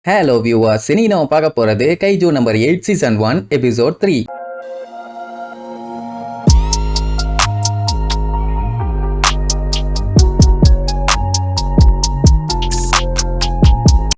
Hello viewers, இனி நம்ம பார்க்க போறது கைஜூ நம்பர் 8 சீசன் 1 எபிசோட் 3.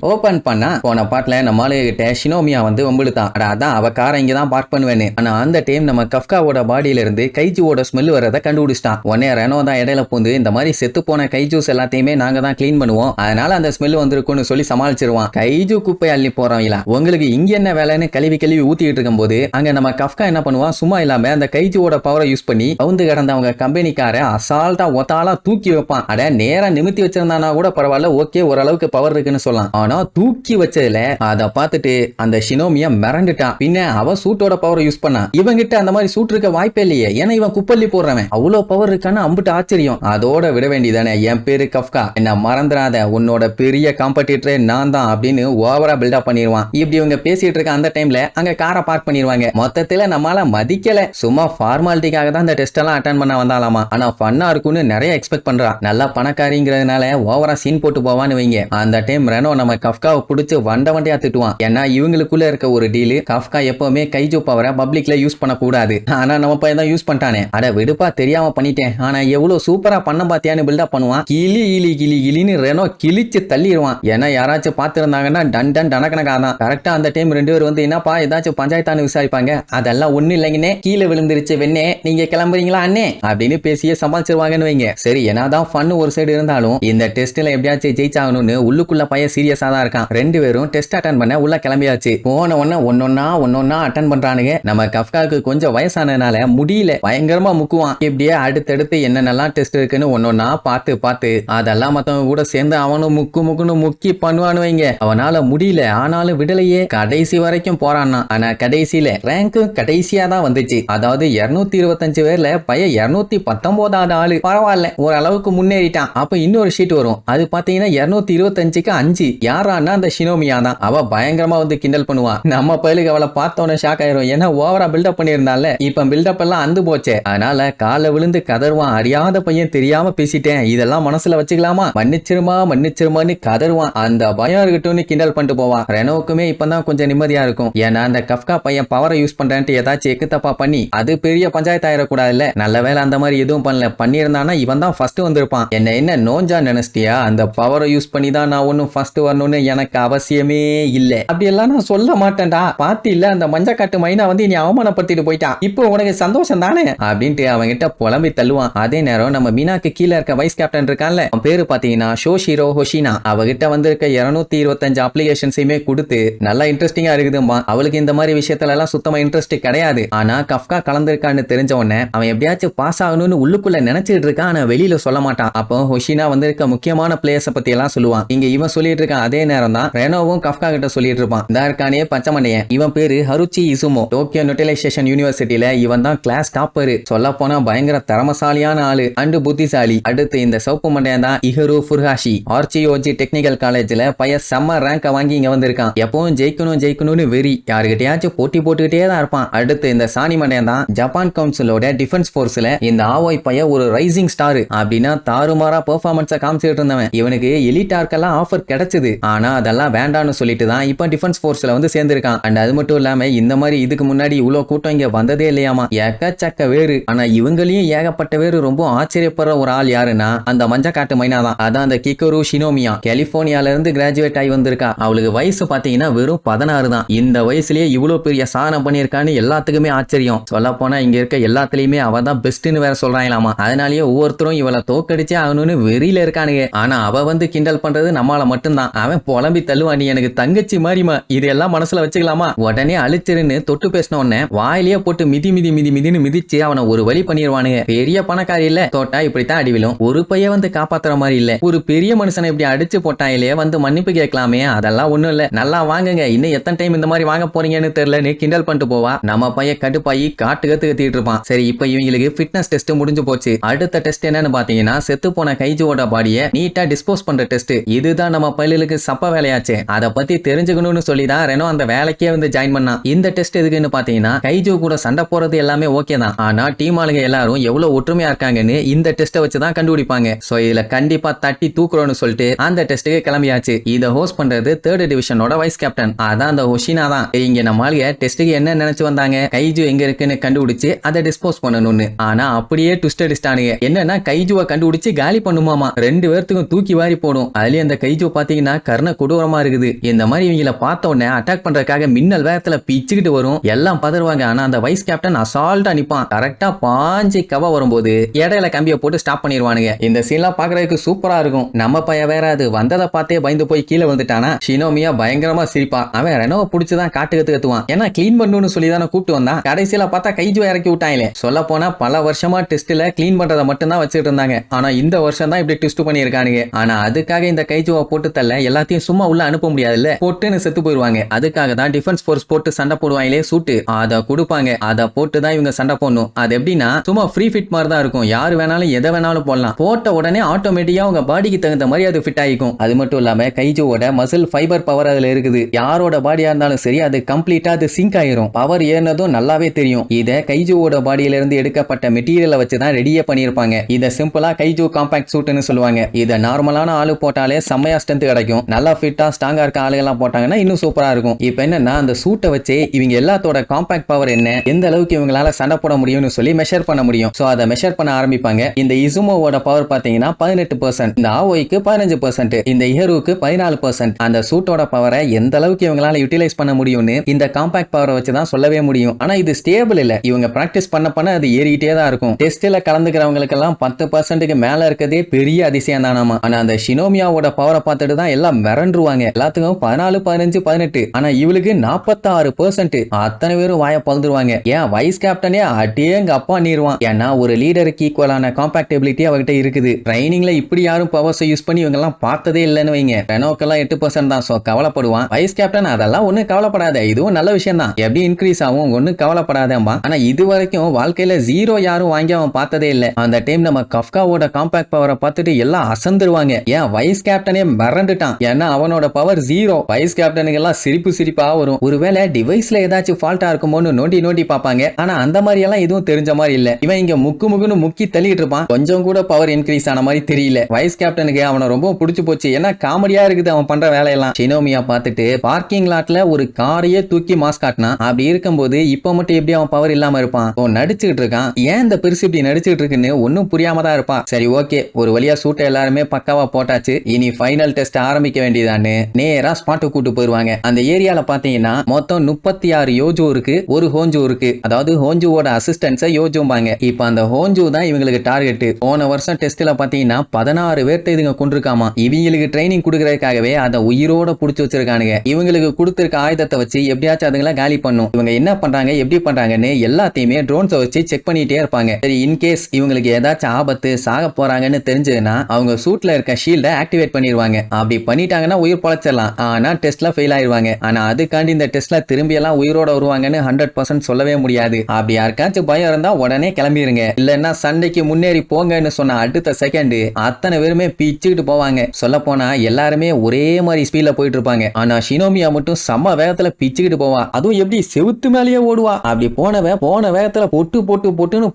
ஓபன் பண்ணா போன பாட்டுல நம்ம கிட்ட ஷினோமியா வந்து வம்பிழுத்தான். அதான் அவ காரை இங்கதான் பார்க் பண்ணுவேன்னு. ஆனா அந்த டைம் நம்ம கஃப்காவோட பாடியில இருந்து கைஜூவோட ஸ்மெல் வரதை கண்டுபிடிச்சிட்டான். உடனே ரெனோ தான் இடையில பூந்து இந்த மாதிரி செத்து போன கைஜூஸ் எல்லாத்தையுமே நாங்க தான் கிளீன் பண்ணுவோம், அதனால அந்த ஸ்மெல் வந்திருக்கும்னு சொல்லி சமாளிச்சிருவான். கைஜூ குப்பை அள்ளி போறவங்களா உங்களுக்கு இங்க என்ன வேலைன்னு கழுவி ஊத்திட்டு இருக்கும் போது அங்க நம்ம கஃப்கா என்ன பண்ணுவான், சும்மா இல்லாம அந்த கைஜூவோட பவரை யூஸ் பண்ணி கவுந்து கிடந்த அவங்க கம்பெனிக்கார அசால்ட்டா ஒத்தாலா தூக்கி வைப்பான். அட நேரா நிமித்தி வச்சிருந்தானா கூட பரவாயில்ல, ஓகே ஓரளவுக்கு பவர் இருக்குன்னு சொல்லலாம். ஆனா தூக்கி வச்சதுல அத பார்த்துட்டு அந்த ஷினோமியா மிரண்டுட்டான். பின்ன அவ சூட்டோட பவரை யூஸ் பண்ணா. இவங்கிட்ட அந்த மாதிரி சூட் இருக்க வாய்ப்பே இல்லையே, ஏன்னா இவன் குப்பள்ளி போடுறவன். அவ்வளவு பவர் இருக்கான்னு அம்பிட்டு ஆச்சரியம். அதோட விட வேண்டியதானே, என் பேரு கஃப்கா, என்ன மறந்துடாத, உன்னோட பெரிய காம்படிட்டரே நான் தான் அப்படின்னு ஓவரா பில்டப் பண்ணிடுவான். இப்படி இவங்க பேசிட்டு இருக்க அந்த டைம்ல அங்க காரை பார்க் பண்ணிடுவாங்க. மொத்தத்துல நம்மளால மதிக்கல, சும்மா ஃபார்மாலிட்டிக்காக தான் இந்த டெஸ்ட் எல்லாம் அட்டன் பண்ண வந்தாலாமா. ஆனா ஃபன்னா இருக்கும்னு நிறைய எக்ஸ்பெக்ட் பண்றா. நல்லா பணக்காரிங்கிறதுனால ஓவரா சீன் போட்டு போவான்னு வைங்க. அந்த டைம் ரெனோ நம்ம கஃப்காவை பிடிச்சு வண்டையா திட்டுவான். ஏன்னா இவங்களுக்குள்ள இருக்க ஒரு டீல், கஃப்கா எப்பவுமே கைஜூ பவரை பப்ளிக்ல யூஸ் பண்ண கூடாது. ஆனா நம்ம பையன் தான் யூஸ் பண்ணிட்டானே, அட விடுப்பா தெரியாம பண்ணிட்டேன், ஆனா எவ்வளவு சூப்பரா பண்ண பாத்தியான்னு பில்டப் பண்ணுவான். கிளின்னு ரெனோ கிழிச்சு தள்ளிடுவான். ஏன்னா யாராச்சும் பார்த்திருந்தாங்கன்னா டன் டன் டனக்கணக்காதான். கரெக்டா அந்த டைம் ரெண்டு பேர் வந்து என்னப்பா ஏதாச்சும் பஞ்சாயத்தான்னு விசாரிப்பாங்க. அதெல்லாம் ஒண்ணு இல்லைங்கன்னே, கீழே விழுந்துருச்சு வெண்ணே, நீங்க கிளம்புறீங்களா அண்ணே அப்படின்னு பேசியே சமாளிச்சிருவாங்கன்னு வைங்க. சரி, என்னதான் ஃபன் ஒரு சைடு இருந்தாலும் இந்த டெஸ்ட்ல எப்படியாச்சும் ஜெயிச்சாகணும்னு உள்ளுக்குள்ள பையன் சீரியஸா தான் இருக்கான். ரெண்டு பேரும் டெஸ்ட் அட்டன் பண்ண உள்ள கிளம்பியாச்சு. போன உடனே ஒன்னொன்னா அட்டன் பண்றானுங்க. நம்ம கஃப்காவுக்கு கொஞ்சம் வயசானதுனால முடியல, பயங்கரமா முக்குவான். இப்படியே அடுத்தடுத்து என்னென்னலாம் டெஸ்ட் இருக்குன்னு ஒன்னொன்னா பார்த்து அதெல்லாம் மத்தவங்க கூட சேர்ந்து அவனும் முக்குன்னு முக்கி பண்ணுவானு வைங்க. அவனால முடியல, ஆனாலும் விடலையே, கடைசி வரைக்கும் போறான்னா. ஆனா கடைசியில ரேங்கும் கடைசியா தான் வந்துச்சு. அதாவது 225 பேர்ல பையன் 219வது ஆளு. பரவாயில்ல, ஓரளவுக்கு முன்னேறிட்டான். அப்ப இன்னொரு ஷீட் வரும், அது பாத்தீங்கன்னா 225க்கு 5. யாரான்னா அந்த ஷினோமியா தான். அவ பயங்கரமா வந்து கிண்டல் பண்ணுவான். நம்ம பயிலுக்கு அவளை பார்த்தோன்னே ஷாக் ஆயிரும். ஏன்னா ஓவரா பில்டப் பண்ணியிருந்தால இப்ப பில்டப் எல்லாம் அந்து போச்சே. அதனால காலை விழுந்து கதறுவான். அறியாத பையன் தெரியாம பேசிட்டேன், இதெல்லாம் மனசுல வச்சுக்கலாமா, மன்னிச்சிருமான்னு கதறுவான். அந்த பயம் இருக்கட்டும்னு கிண்டல் பண்ணிட்டு போவான். ரெனோவுக்குமே இப்பதான் கொஞ்சம் நிம்மதியா இருக்கும். ஏன்னா அந்த கஃப்கா பையன் பவரை யூஸ் பண்றேன்ட்டு ஏதாச்சும் எக்கு தப்பா பண்ணி அது பெரிய பஞ்சாயத்து ஆயிடக்கூடாதுல்ல. நல்ல வேலை அந்த மாதிரி எதுவும் பண்ணல. பண்ணியிருந்தானா இவன் தான் ஃபர்ஸ்ட் வந்திருப்பான். என்ன நோஞ்சா நினைச்சிட்டியா, அந்த பவரை யூஸ் பண்ணி தான் நான் ஒன்னும் ஃபர்ஸ்ட் வரணும்னு எனக்கு அவசியமே இல்ல. அப்படி எல்லாம் நான் சொல்ல மாட்டேன்டா. பாத்தி இல்ல, அந்த மஞ்சக்காட்டு மைனா வந்து நீ அவமானப்படுத்திட்டு போயிட்டான், இப்போ உனக்கு சந்தோஷம் தானே அப்படின்ட்டு அவங்கிட்ட புலம்பி தள்ளுவான். அதே நேரம் நம்ம மீனாக்கு கீழே இருக்க வைஸ் கேப்டன் இருக்கான்ல, அவன் பேரு பாத்தீங்கன்னா ஷோஷிரோ ஹொஷினா. அவகிட்ட வந்திருக்க 225 அப்ளிகேஷன்ஸையுமே கொடுத்து நல்லா இன்ட்ரெஸ்டிங்கா இருக்குதுமா. அவளுக்கு இந்த மாதிரி விஷயத்துல எல்லாம் சுத்தமா இன்ட்ரெஸ்ட் கிடையாது. ஆனா கஃப்கா கலந்திருக்கான்னு தெரிஞ்ச உடனே அவன் எப்படியாச்சும் பாஸ் ஆகணும்னு உள்ளுக்குள்ள நினைச்சிட்டு இருக்கான், ஆனா வெளியில சொல்ல மாட்டான். அப்போ ஹொஷினா வந்திருக்க முக்கியமான பிளேயர்ஸை பத்தி எல்லாம் சொல்லுவான். இங்க இவன் சொல்லிட்டு இருக்கான். அதே நேரம் தான் ரெனோவும் கஃப்கா கிட்ட சொல்லிட்டு இருப்பான். தார்கானே பச்சை மண்டையன், இவன் பேரு ஹருச்சி இசுமோ. டோக்கியோ யுட்டிலைசேஷன் யூனிவர்சிட்டியில இவன் தான் கிளாஸ் டாப்பர். சொல்ல போனா பயங்கர திறமசாலியான ஆளு அண்டு புத்திசாலி. அடுத்து இந்த சவுப்பு மண்டையன் தான் இஹரு ஃபுர்ஹாஷி. ஆர்ச்சியோஜி டெக்னிக்கல் காலேஜ்ல பையன் செம்ம ரேங்க வாங்கி இங்க வந்திருக்கான். எப்பவும் ஜெயிக்கணும்னு வெறி, யாருகிட்டயாச்சும் போட்டி போட்டுக்கிட்டே தான் இருப்பான். அடுத்து இந்த சாணி மண்டையன் தான் ஜப்பான் கவுன்சிலோட டிஃபென்ஸ் போர்ஸ்ல இந்த ஆவோய் பையன் ஒரு ரைசிங் ஸ்டார். அப்படின்னா தாறுமாறா பெர்ஃபார்மன்ஸை காமிச்சிட்டு இருந்தவன். இவனுக்கு எலிட் ஆர்க்கெல்லாம் ஆஃபர் கிடைச்சது, ஆனா அதெல்லாம் வேண்டான்னு சொல்லிட்டு தான் இப்ப டிஃபென்ஸ் போர்ஸ்ல வந்து சேர்ந்திருக்கான். அண்ட் அது மட்டும் இல்லாம இந்த மாதிரி இதுக்கு முன்னாடி இவ்வளவு கூட்டம் இங்க வந்ததே இல்லையாமா, ஏக்கச்சக்க வேறு. ஆனா இவங்களையும் ஏகப்பட்ட வேறு. ரொம்ப ஆச்சரியப்படுற ஒரு ஆள் யாருன்னா அந்த மஞ்சக்காட்டு மைனா தான். அதான் அந்த கிக்கரு ஷினோமியா. கலிபோர்னியால இருந்து கிராஜுவேட் ஆகி வந்திருக்கா. அவளுக்கு வயசு பாத்தீங்கன்னா வெறும் 16 தான். இந்த வயசுலயே இவ்வளவு பெரிய சாதனை பண்ணியிருக்கான்னு எல்லாத்துக்குமே ஆச்சரியம். சொல்ல போனா இங்க இருக்க எல்லாத்துலயுமே அவ தான் பெஸ்ட்னு வேற சொல்றாங்களாமா. அதனாலயே ஒவ்வொருத்தரும் இவளை தோக்கடிச்சே ஆகணும்னு வெறியில இருக்கானுங்க. ஆனா அவ வந்து கிண்டல் பண்றது நம்மால மட்டும்தான். அவன் புலம்பி தள்ளுவான், நீ எனக்கு தங்கச்சி மாதிரிமா, இதெல்லாம் மனசுல வச்சுக்கலாமா. உடனே அழிச்சிருன்னு தொட்டு பேசின உடனே வாயிலேயே போட்டு மிதின்னு மிதிச்சு அவனை ஒரு வழி பண்ணிடுவானுங்க. பெரிய பணக்காரி இல்ல, தோட்டா இப்படித்தான் அடிவிலும். ஒரு பையன் வந்து காப்பாத்துற மாதிரி இல்ல, ஒரு பெரிய மனுஷனை இப்படி அடிச்சு போட்டாயிலே வந்து மன்னிப்பு கேட்கலாமே, அதெல்லாம் ஒண்ணும் இல்ல, நல்லா வாங்குங்க, இன்னும் எத்தனை டைம் இந்த மாதிரி வாங்க போறீங்கன்னு தெரியல கிண்டல் பண்ணிட்டு போவா. நம்ம பையன் கட்டுப்பாயி கத்திட்டு இருப்பான். சரி, இப்ப இவங்களுக்கு ஃபிட்னஸ் டெஸ்ட் முடிஞ்சு போச்சு. அடுத்த டெஸ்ட் என்னன்னு பாத்தீங்கன்னா செத்து போன கைஜுவோட பாடியை நீட்டா டிஸ்போஸ் பண்ற டெஸ்ட். இதுதான் நம்ம பையலுக்கு சப்ப வேலையாச்சு. அதை பத்தி தெரிஞ்சுக்கணும்னு சொல்லி தான் ரெனோ அந்த வேலைக்கே வந்து ஜாயின் பண்ணான். இந்த டெஸ்ட் எதுக்குன்னு பாத்தீங்கன்னா கைஜு கூட சண்டை போறது எல்லாமே ஓகே தான், ஆனா டீம் ஆளுங்க எல்லாரும் எவ்வளவு ஒற்றுமையா இருக்காங்கன்னு இந்த டெஸ்ட்டை வச்சு தான் கண்டுபிடிப்பாங்க. சோ இதுல கண்டிப்பா தட்டி தூக்குறோம்னு சொல்லிட்டு அந்த டெஸ்ட்டுக்கு கிளம்பியாச்சு. இதை ஹோஸ்ட் பண்றது 3rd டிவிஷனோட வைஸ் கேப்டன், அதான் அந்த ஹொஷினா தான். இங்க நம்ம ஆளுங்க டெஸ்ட்டுக்கு என்ன நினைச்சு வந்தாங்க, கைஜு எங்க இருக்குன்னு கண்டுபிடிச்சு அதை டிஸ்போஸ் பண்ணணும்னு. ஆனா அப்படியே ட்விஸ்ட் அடிச்சிட்டானுங்க. என்னன்னா கைஜுவை கண்டுபிடிச்சு காலி பண்ணுமாமா. 2 பேர்த்துக்கும் தூக்கி வாரி போடும். அதுலயும் அந்த கைஜு பாத்தீங்கன்னா கர்ண கொடூரமா இருக்குது. இந்த மாதிரி இவங்கள பார்த்த உடனே அட்டாக் பண்றதுக்காக மின்னல் வேகத்துல பிச்சுக்கிட்டு வரும். எல்லாம் பதறுவாங்க. ஆனா அந்த வைஸ் கேப்டன் அசால்ட்டா நிப்பான். கரெக்டா பாஞ்சு கவ வரும்போது இடையில கம்பியை போட்டு ஸ்டாப் பண்ணிடுவானுங்க. இந்த சீன்லாம் பாக்குறதுக்கு சூப்பரா இருக்கும். நம்ம பைய வேற அது வந்ததை பார்த்தே பயந்து போய் கீழே வந்துட்டானா. ஷினோமியா பயங்கரமா சிரிப்பா. அவன் ரெனோவை பிடிச்சுதான் காட்டு கத்துவான். ஏன்னா கிளீன் பண்ணணும்னு சொல்லி தானே கூப்பிட்டு வந்தான். கடைசியில பார்த்தா கைஜுவை இறக்கி விட்டாங்களே. சொல்ல போனா பல வருஷமா டெஸ்ட்ல கிளீன் பண்றதை மட்டும் தான் வச்சுட்டு இருந்தாங்க. ஆனா இந்த வருஷம் தான் இப்படி டெஸ்ட் பண்ணிருக்கானுங்க. ஆனா அதுக்காக இந்த கைஜுவை போட்டு தள்ள எல்லாத்தையும் சும்மா உள்ள அனுப்ப முடியாதுல்ல, போட்டுன்னு செத்து போயிருவாங்க. அதுக்காக தான் டிஃபென்ஸ் ஃபோர்ஸ் போட்டு சண்டை போடுவாங்களே சூட்டு, அதை கொடுப்பாங்க. அதை போட்டு தான் இவங்க சண்டை போடணும். அது எப்படின்னா சும்மா ஃப்ரீ ஃபிட் மாதிரி தான் இருக்கும். யாரு வேணாலும் எதை வேணாலும் போடலாம். போட்ட உடனே ஆட்டோமேட்டிக்கா உங்க பாடிக்கு தகுந்த மாதிரி அது ஃபிட் ஆகிக்கும். அது மட்டும் இல்லாம கைஜுவோட மசில் ஃபைபர் பவர் அதுல இருக்குது. யாரோட பாடியா இருந்தாலும் சரி அது கம்ப்ளீட்டா அது சிங்க் ஆயிரும். பவர் ஏறினதும் நல்லாவே தெரியும். இத கைஜுவோட பாடியில இருந்து எடுக்கப்பட்ட மெட்டீரியலை வச்சு தான் ரெடியே பண்ணிருப்பாங்க. இத சிம்பிளா கைஜு காம்பாக்ட் சூட்னு சொல்லுவாங்க. இத நார்மலான ஆளு போட்டாலே செம்மையா ஸ்ட்ரென்த் கிடைக்கும். நல்லா ஃபிட்டா ஸ்ட்ராங்கா இருக்க ஆளுகெல்லாம் போட்டாங்கன்னா இன்னும் சூப்பரா இருக்கும். இப்போ என்னன்னா அந்த சூட்டை வச்சு இவங்க எல்லாத்தோட காம்பாக்ட் பவர் என்ன, எந்த அளவுக்கு இவங்களால சண்டை போட முடியும்னு சொல்லி மெஷர் பண்ண முடியும். சோ அதை மெஷர் பண்ண ஆரம்பிப்பாங்க. இந்த இசுமோவோட பவர் பாத்தீங்கன்னா 18%, இந்த ஆவோய்க்கு 15%, இந்த இஹருவுக்கு 14%. அந்த சூட்டோட பவரை எந்த அளவுக்கு இவங்களால யூட்டிலைஸ் பண்ண முடியும்னு இந்த காம்பாக்ட் பவரை வச்சு தான் சொல்லவே முடியும். ஆனா இது ஸ்டேபிள் இல்ல. இவங்க பிராக்டிஸ் பண்ண அது ஏறிட்டே தான் இருக்கும். டெஸ்ட்ல கலந்துக்கிறவங்களுக்கு எல்லாம் 10%க்கு மேல இருக்கதே பெரிய அதிசயம் தானாமா. ஆனா அந்த ஷினோமியாவோட பவரை பார்த்துட்டு தான் எல்லாம் மிரண்டுருவாங்க. எல்லாத்துக்கும் 14, 15, 18. ஆனா இவளுக்கு 46%. அத்தனை பேரும் வாய பழுந்துருவாங்க. ஏன் வைஸ் கேப்டனே அட்டேங்க அப்பா நீருவான். ஏன்னா ஒரு லீடருக்கு ஈக்குவலான காம்பாக்டபிலிட்டி அவகிட்ட இருக்குது. ட்ரைனிங்ல இப்படி யாரும் பவர்ஸ் யூஸ் பண்ணி இவங்க எல்லாம் பார்த்ததே இல்லைன்னு வைங்க. ரெனோக்கெல்லாம் 8% தான். சோ கவலைப்படுவான். வைஸ் கேப்டன் அதெல்லாம் ஒண்ணு கவலைப்படாத, இதுவும் நல்ல விஷயம் தான், எப்படி இன்க்ரீஸ் ஆகும் ஒண்ணு கவலைப்படாதேம்பா. ஆனா இது வரைக்கும் வாழ்க்கையில 0 யாரும் வாங்கி அவன் பார்த்ததே இல்ல. அந்த டைம் நம்ம கஃப்காவோட காம்பாக்ட் பவரை பார்த்துட்டு எல்லாம் அசந்துருவாங்க. ஏன் வைஸ் கேப்டனே மறந்துட்டான். ஏன்னா அவனோட பவர் 0. வைஸ் கேப்டனுக்கு எல்லாம் சிரிப்பா வரும். ஒருவேளை டிவைஸ்ல ஏதாச்சும் ஃபால்ட்டா இருக்குமோன்னு நோண்டி பார்ப்பாங்க. ஆனா அந்த மாதிரி எல்லாம் எதுவும் தெரிஞ்ச மாதிரி இல்ல. இவன் இங்க முக்குன்னு முக்கி தள்ளிட்டு இருப்பான். கொஞ்சம் கூட பவர் இன்க்ரீஸ் ஆன மாதிரி தெரியல. வைஸ் கேப்டனுக்கு அவனை ரொம்ப பிடிச்சு போச்சு. ஏன்னா காமெடியா இருக்குது அவன் பண்ற வேலையெல்லாம். ஷினோமியா பார்த்துட்டு பார்க்கிங் லாட்ல ஒரு காரையே தூக்கி மாஸ் காட்டினா. அப்படி இருக்கும்போது இப்ப மட்டும் எப்படி அவன் பவர் இல்லாம இருப்பான்? நடிச்சுட்டு இருக்கான். ஏன் இந்த பெருசு இப்படி நடிச்சுட்டு இருக்குன்னு ஒன்னும் புரியாம தான் இருப்பான். சரி ஓகே, ஒரு வழியா சூட்டை எல்லாருமே பக்காவா போட்டாச்சு. இனி ஃபைனல் டெஸ்ட் ஆரம்பிக்க வேண்டியதான்னு நேரா ஸ்பாட்டு கூட்டு போயிருவாங்க. அந்த ஏரியால பாத்தீங்கன்னா மொத்தம் 36 யோஜு இருக்கு, ஒரு ஹோஞ்சு இருக்கு. அதாவது ஹோஞ்சுவோட அசிஸ்டன்ஸை யோஜும்பாங்க. இப்ப அந்த ஹோஞ்சு தான் இவங்களுக்கு டார்கெட். போன வருஷம் டெஸ்ட்ல பாத்தீங்கன்னா 16 பேர்த்த இதுங்க கொண்டிருக்காமா. இவங்களுக்கு ட்ரைனிங் கொடுக்கறதுக்காகவே அதை உயிரோட புடிச்சு வச்சிருக்கானுங்க. இவங்களுக்கு கொடுத்திருக்க ஆயுதத்தை வச்சு எப்படியாச்சும் அதுங்களை காலி பண்ணும். இவங்க என்ன பண்றாங்க எப்படி பண்றாங்கன்னு எல்லாத்தையுமே ட்ரோன்ஸை வச்சு செக் பண்ணிட்டே இருப்பாங்க. சரி இன்கேஸ் இவங்களுக்கு ஏதாச்சும் ஆபத்து சாக போறாங்கன்னு தெரிஞ்சதுன்னா அவங்க சூட்ல இருக்க ஷீல்டை ஆக்டிவேட் பண்ணிடுவாங்க. அப்படி பண்ணிட்டாங்கன்னா உயிர் பொழைச்சிடலாம். ஆனா டெஸ்ட்ல ஃபெயில் ஆயிருவாங்க. ஆனா அதுக்காண்டி இந்த டெஸ்ட்ல திரும்பி எல்லாம் உயிரோட வருவாங்கன்னு 100% சொல்லவே முடியாது. அப்படி யாருக்காச்சும் பயம் இருந்தா உடனே கிளம்பிருங்க. இல்லன்னா சண்டைக்கு முன்னேறி போங்கன்னு சொன்ன அடுத்த செகண்ட் அத்தனை பேருமே பிச்சுக்கிட்டு போவாங்க. சொல்ல போனா எல்லாருமே ஒரே மாதிரி ஸ்பீட்ல போயிட்டு இருப்பாங்க. ஆனா ஷினோமியா மட்டும் செம்ம வேகத்துல பிச்சுக்கிட்டு போவா. அதுவும் எப்படி செவுத்து மேலேயே ஓடுவா. அப்படி போன வேகத்துல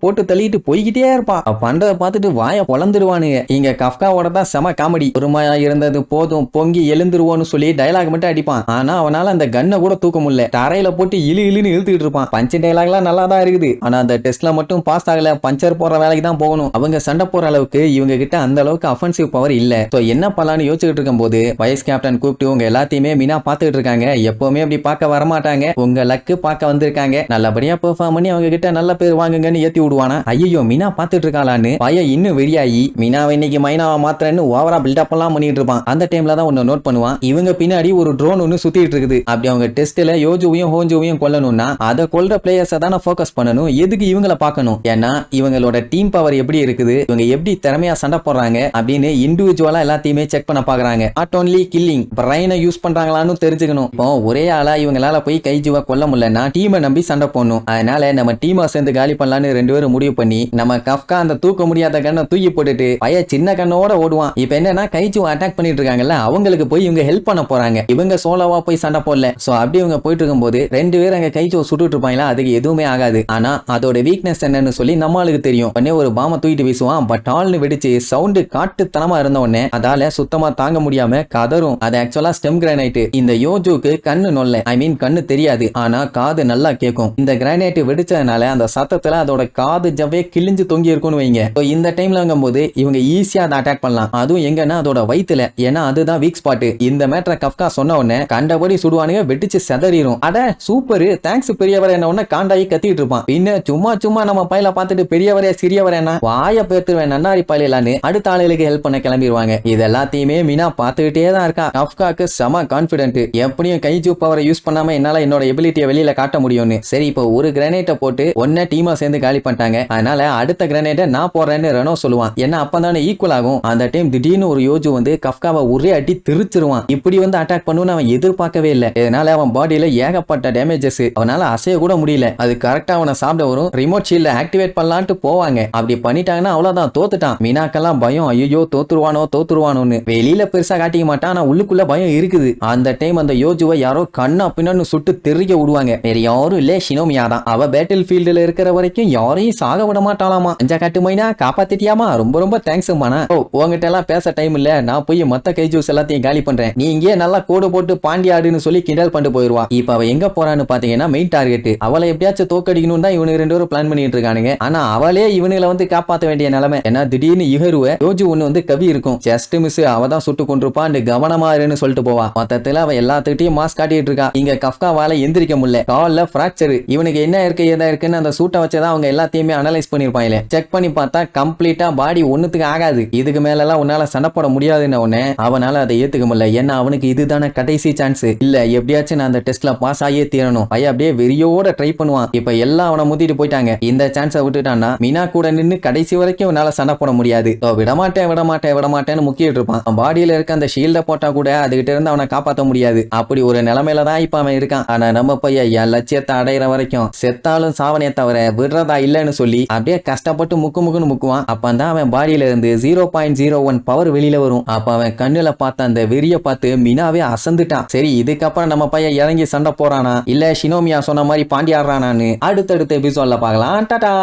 போட்டு தள்ளிட்டு போய்கிட்டே இருப்பா. பண்றதை பார்த்துட்டு வாய பொளந்துருவானுங்க. இங்க கஃப்காவோட தான் செம காமெடி. பொறுமையா இருந்தது போதும், பொங்கி எழுந்துருவோன்னு சொல்லி டயலாக் மட்டும் அடிப்பான். ஆனா அவனால அந்த கன்னை கூட தூக்க முடியல. தரையில போட்டு இழுன்னு இழுத்துக்கிட்டு இருப்பான். பஞ்சு டயலாக்லாம் நல்லா தான் இருக்குது. ஆனா அந்த டெஸ்ட்ல மட்டும் பாஸ் ஆகல. பஞ்சர் போற வேலைக்கு தான் போகணும். அவங்க சண்டை போற அளவுக்கு இவங்க கிட்ட அந்த அளவுக்கு அஃபென்சிவ் பவர் இல்ல. சோ என்ன பண்ணலாம்னு யோசிச்சுட்டு இருக்கும் போது வைஸ் கேப்டன் கூப்பிட்டு உங்க எல்லாத்தையுமே மீனா பாத்துக்கிட்டு இருக்காங்க. எப்பவுமே அப்படி பார்க்க வரமாட்டாங்க. உங்க லக்கு பார்க்க வந்திருக்காங்க. நல்லபடியா பெர்ஃபார்ம் பண்ணி அவங்க கிட்ட நல்ல பேர் வாங்குங்கன்னு ஏத்தி விடுவானா. ஐயோ மீனா பாத்துட்டு இருக்காளான்னு பையன் இன்னும் வெறியாயி மீனாவை இன்னைக்கு மைனாவை மாத்திரன்னு ஓவரா பில்டப் எல்லாம் பண்ணிட்டு இருப்பான். அந்த டைம்ல தான் ஒன்னு நோட் பண்ணுவான். இவங்க பின்னாடி ஒரு ட்ரோன் ஒன்னு சுத்திட்டு இருக்குது. அப்படி அவங்க டெஸ்ட்ல யோஜுவையும் ஹோஞ்சுவையும் கொல்லணும்னா அதை கொல்ற பிளேயர்ஸை தானே ஃபோக்கஸ் பண்ணணும். எதுக்கு இவங்களை பார்க்கணும்? ஏன்னா இவங்களோட டீம் பவர் எப்படி இருக்குது, இவங்க எப்படி திறமையா சண்டை போடுறாங்க அப்படின்னு இண்டிவிஜுவலா எல்லாத்தையுமே செக் பண்ண பாக்குறாங்க. நாட் ஒன்லி கில்லிங், பிரைனை யூஸ் பண்றாங்களான்னு தெரிஞ்சுக்கணும். இப்போ ஒரே ஆளா இவங்களால போய் கைஜுவா கொல்ல முடியலன்னா டீமை நம்பி சண்டை போடணும். அதனால நம்ம டீமை சேர்ந்து காலி பண்ணலான்னு 2 பேரும் முடிவு பண்ணி நம்ம கஃப்கா அந்த தூக்க முடியாத கண்ணை தூக்கி போட்டுட்டு பைய சின்ன கண்ணோட ஓடுவான். இப்ப என்னன்னா கைஜு அட்டாக் பண்ணிட்டு இருக்காங்கல்ல, அவங்களுக்கு போய் இவங்க ஹெல்ப் பண்ண போறாங்க. இவங்க சோலோவா போய் சண்டை போடல. சோ அப்படி இவங்க போயிட்டு இருக்கும்போது 2 பேர் அங்க கைச்சோ சுட்டுட்டு இருப்பாங்களா, அதுக்கு எதுவுமே ஆகாது. ஆனா அதோட வீக்னஸ் என்னன்னு சொல்லி நம்மளுக்கு தெரியும். உடனே ஒரு பாம தூக்கிட்டு வீசுவான். பட் ஆல்னு வெடிச்சு சவுண்ட் காட்டுத்தனமா இருந்த உடனே அதால சுத்தமா தாங்க முடியாம கதரும். அது ஆக்சுவலா ஸ்டெம் கிரானைட். இந்த யோஜுக்கு கண்ணு நொல்ல, ஐ மீன் கண்ணு தெரியாது, ஆனா காது நல்லா கேட்கும். இந்த கிரானைட் வெடிச்சதுனால அந்த சத்தத்துல அதோட காது ஜவ்வே கிழிஞ்சு தொங்கி இருக்கும்னு வைங்க. இந்த டைம்ல போது இவங்க ஈஸியா அதை அட்டாக் பண்ணலாம். அதுவும் எங்கன்னா அதோட வயித்துல, ஏன்னா அதுதான் வீக் ஸ்பாட். இந்த மேட்டரை கஃப்கா சொன்ன உடனே கண்டபடி சுடுவானுங்க, வெடிச்சு செதறிடும். அட சூப்பர், தேங்க்ஸ் பெரியவர் என்ன உடனே காண்டாயி கத்திட்டு இருப்பான். பின்ன சும்மா நம்ம பையில பார்த்துட்டு பெரியவரே சிறியவர் என்ன வாய பேத்துருவேன் நன்னாரி பயிலான்னு அடுத்த ஆளுகளுக்கு ஹெல்ப் பண்ண கிளம்பிடுவாங்க. இது எல்லாத்தையுமே மீனா பார்த்துக்கிட்டே தான் இருக்கா. கஃப்காக்கு செம கான்பிடென்ட், எப்படியும் கைஜூ பவரை யூஸ் பண்ணாம என்னால என்னோட எபிலிட்டியை வெளியில காட்ட முடியும்னு. சரி, இப்போ ஒரு கிரானைட்டை போட்டு ஒன்ன டீமா சேர்ந்து காலி பண்ணிட்டாங்க. அதனால அடுத்த கிரானைட்டை நான் போடுறேன்னு ரெனோ சொல்லுவான். ஏன்னா அப்பதானே ஈக்குவல் ஆகும். அந்த டைம் திடீர்னு ஒரு யோஜு வந்து கஃப்காவை ஒரே அடி திருச்சிருவான். இப்படி வந்து அட்டாக் பண்ணுன்னு அவன் எதிர்பார்க்கவே இல்லை. இதனால அவன் பாடியில ஏகப்பட்ட டேமேஜஸ், அவனால அசைய கூட முடியல. அது கரெக்டா அவனை சாப்பிட வரும். ரிமோட் ஷீல்ட ஆக்டிவேட் பண்ணலான்ட்டு போவாங்க. அப்படி பண்ணிட்டாங்கன்னா அவ்வளவுதான், தோத்துட்டான். மீனாக்கெல்லாம் பயம், ஐயோ தோத்துருவானோன்னு. வெளியில பெருசா காட்டிக்க மாட்டான், ஆனா உள்ளுக்குள்ள பயம் இருக்குது. அந்த டைம் அந்த யோஜுவை யாரோ கண்ணா பின்னு சுட்டு தெறிக்க விடுவாங்க. வேற யாரும் இல்ல, ஷினோமியா தான். அவ பேட்டில் ஃபீல்டுல இருக்கிற வரைக்கும் யாரையும் சாக விட மாட்டாளாமா. அஞ்சா காட்டு மைனா காப்பாத்திட்டியாமா, ரொம்ப தேங்க்ஸ் மானா. உங்ககிட்ட எல்லாம் பேச டைம் இல்ல, நான் போய் மத்த கைஜூஸ் எல்லாத்தையும் காலி பண்றேன், நீ இங்கே நல்லா கோடு போட்டு பாண்டியாடுன்னு சொல்லி கிண்டல் பண்ணிட்டு போயிருவா. இப்ப அவ எங்க போறான்னு பாத்தீங்கன்னா மெயின் டார்கெட். அவளை எப்படியாச்சும் தோக்கடிக்கணும் தான் இவனுக்கு 2 பேரும் பிளான் பண்ணிட்டு இருக்கானுங்க. ஆனா அவளே இவனுல வந்து காப்பாற்ற வேண்டிய நிலைமை. ஏன்னா திடீர்னு இகருவ யோஜு ஒண்ணு வந்து கவி இருக்கும், ஜஸ்ட் மிஸ், அவ தான் சுட்டு கொண்டிருப்பான், கவனமா இருன்னு சொல்லிட்டு போவா. மொத்தத்துல அவ எல்லாத்துக்கிட்டையும் மாஸ்க் காட்டிட்டு இருக்கா. இங்க கஃப்காவால எந்திரிக்க முடியல, கால்ல பிராக்சர். இவனுக்கு என்ன இருக்கு ஏதா இருக்குன்னு அந்த சூட்டை வச்சதான் அவங்க எல்லாத்தையுமே அனலைஸ் பண்ணிருப்பாங்களே. செக் பண்ணி பார்த்தா கம்ப்ளீட்டா பாடி ஒண்ணுத்துக்கு ஆகாது. இதுக்கு மேல எல்லாம் உன்னால சண்டை போட முடியாதுன்னு உடனே அவனால அதை ஏத்துக்க முடியல. ஏன்னா அவனுக்கு இதுதானே கடைசி சான்ஸ். இல்ல எப்படியாச்சும் நான் அந்த டெஸ்ட்ல பாஸ் ஆகியே தீரணும். பையன் அப்படியே வெறியோட ட்ரை பண்ணுவான். இப்ப எல்லாம் அவனை முத்திட்டு போயிட்டாங்க. இந்த சான்ஸை விட்டுட்டான்னா மீனா கூட நின்று கடைசி வரைக்கும் அவனால சண்டை போட முடியாது. விடமாட்டேன்னு முக்கிட்டு இருப்பான். பாடியில இருக்க அந்த ஷீல்ட போட்டா கூட அதுகிட்ட இருந்து அவனை காப்பாற்ற முடியாது. அப்படி ஒரு நிலைமையில தான் இப்ப அவன் இருக்கான். ஆனா நம்ம பையன் என் லட்சியத்தை அடையிற வரைக்கும் செத்தாலும் சாவனே தவிர விடுறதா இல்லன்னு சொல்லி அப்படியே கஷ்டப்பட்டு முக்குன்னு முக்குவான். அப்பதான் அவன் பாடியில இருந்து 0.01 பவர் வெளியில வரும். அப்ப அவன் கண்ணுல பார்த்த அந்த வெறிய பார்த்து மீனாவே அசந்துட்டான். சரி, இதுக்கப்புறம் நம்ம பையன் இறங்கி சண்டை போறானா இல்ல ஷினோமியா சொன்ன மாதிரி பாண்டி ஆடுறானான்னு அடுத்தடுத்த எபிசோட்ல பார்க்கலாம். டாடா.